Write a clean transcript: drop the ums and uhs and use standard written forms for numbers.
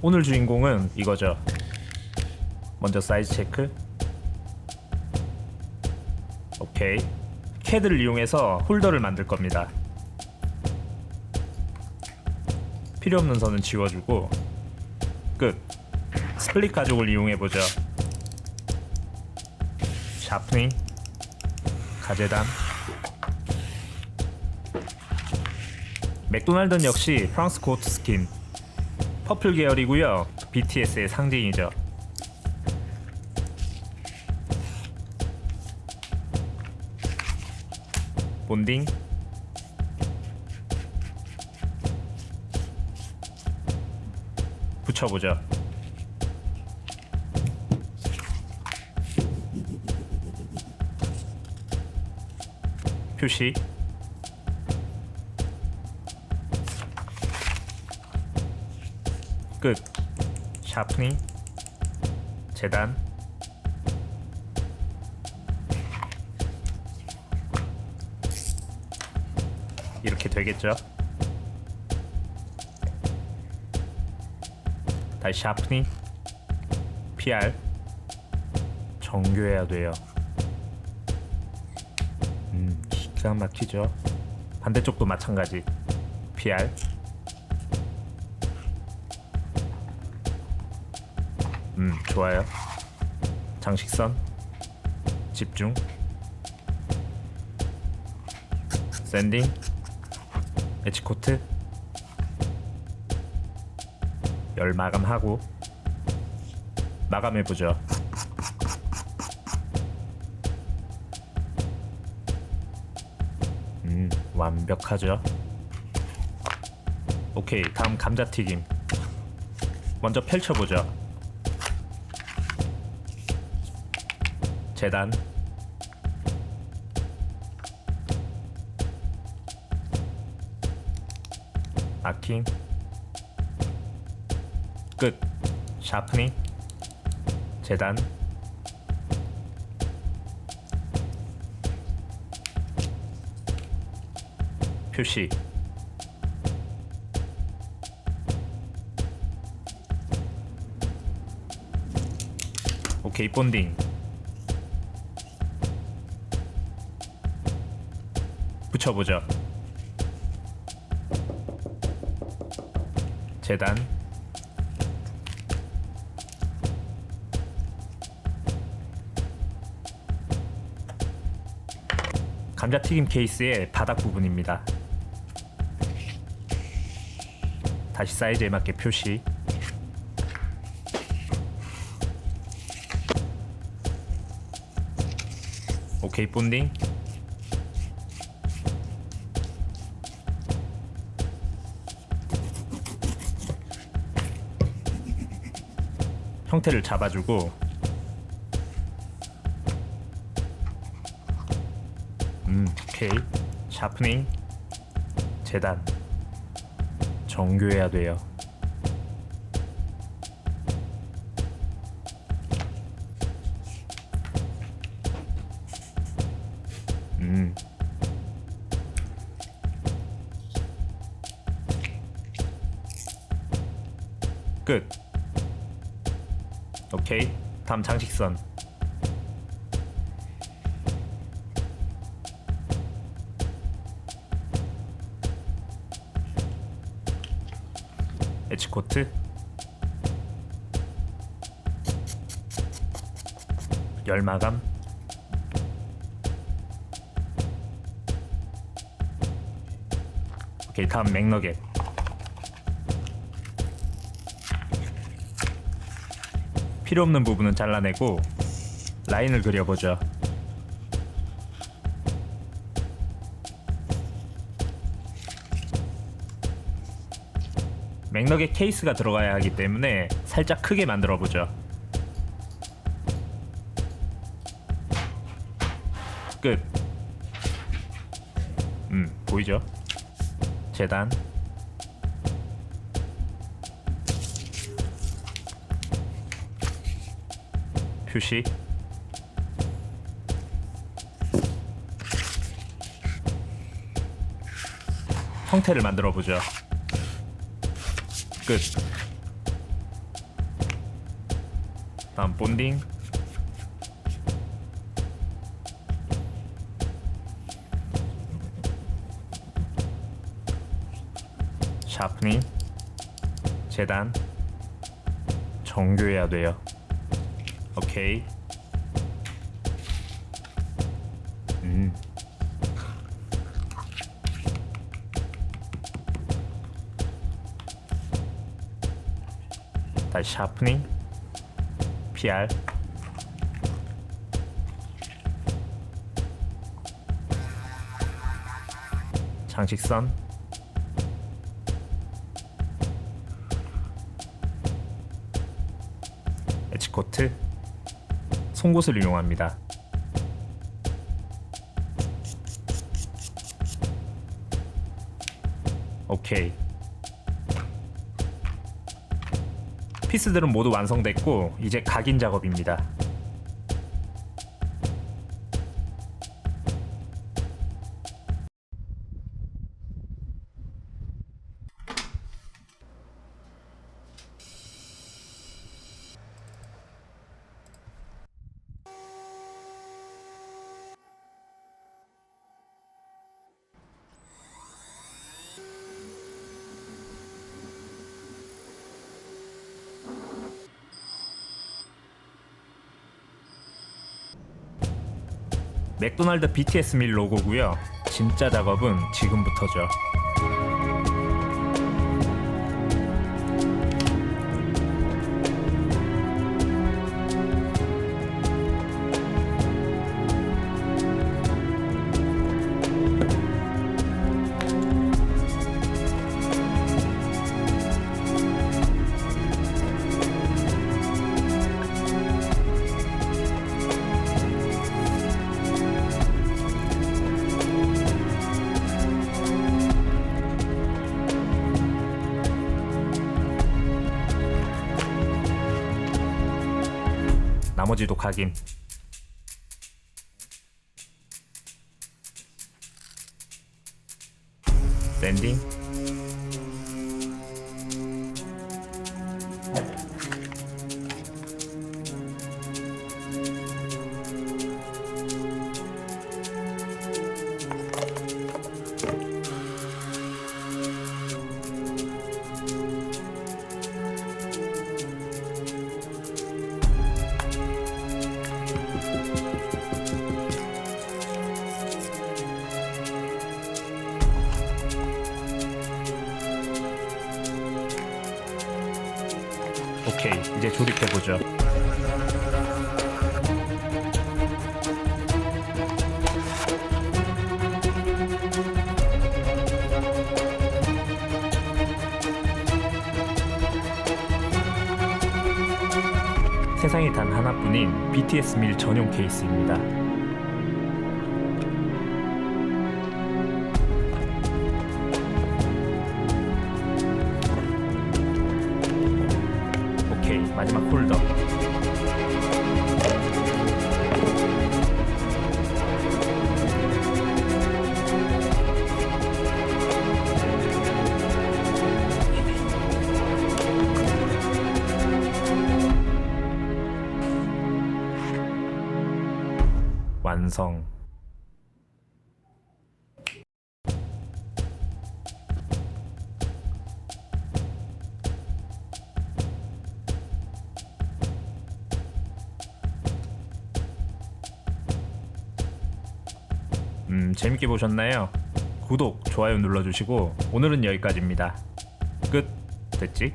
오늘 주인공은 이거죠. 먼저 사이즈 체크. 오케이. 캐드를 이용해서 홀더를 만들 겁니다. 필요 없는 선은 지워주고 끝. 스플릿 가죽을 이용해보죠. 샤프닝, 가재단. 맥도날드는 역시 프랑스 코트 스킨, 퍼플 계열이고요. BTS의 상징이죠. 본딩, 붙여보죠. 표시, 끝. 샤프닝, 재단. 이렇게 되겠죠. 다시 샤프닝, PR. 정교해야 돼요. 기가 막히죠. 반대쪽도 마찬가지. PR. 좋아요. 장식선, 집중. 샌딩, 엣지코트. 열 마감하고 마감해보죠. 완벽하죠. 오케이, 다음 감자튀김. 먼저 펼쳐보죠. 재단, 마킹, 끝. 샤프닝, 재단. 표시. 오케이, 본딩. 붙여보죠. 재단. 감자튀김 케이스의 바닥 부분입니다. 다시 사이즈에 맞게 표시. 오케이, 본딩. 형태를 잡아주고 오케이. 샤프닝, 재단. 정교해야 돼요. 끝. 오케이. 다음 장식선. 엣지코트. 열 마감. 오케이, 다음 맥너겟. 필요 없는 부분은 잘라내고 라인을 그려보죠. 맥너겟 케이스가 들어가야 하기 때문에 살짝 크게 만들어보죠. 끝. 보이죠? 재단. 표시. 형태를 만들어 보죠. 끝. 다음 본딩, 샤프닝, 재단, 정교해야 돼요. 오케이. 다시 샤프닝, PR, 장식선, 엣지코트, 송곳을 이용합니다. 오케이. 피스들은 모두 완성됐고 이제 각인 작업입니다. 맥도날드 BTS 밀 로고고요. 진짜 작업은 지금부터죠. 나머지도 각인. 샌딩, 오케이. 이제 조립해보죠. 세상에 단 하나뿐인 BTS 밀 전용 케이스입니다. 오케이, 마지막 홀더. 완성. 재밌게 보셨나요? 구독, 좋아요 눌러주시고 오늘은 여기까지입니다. 끝. 됐지?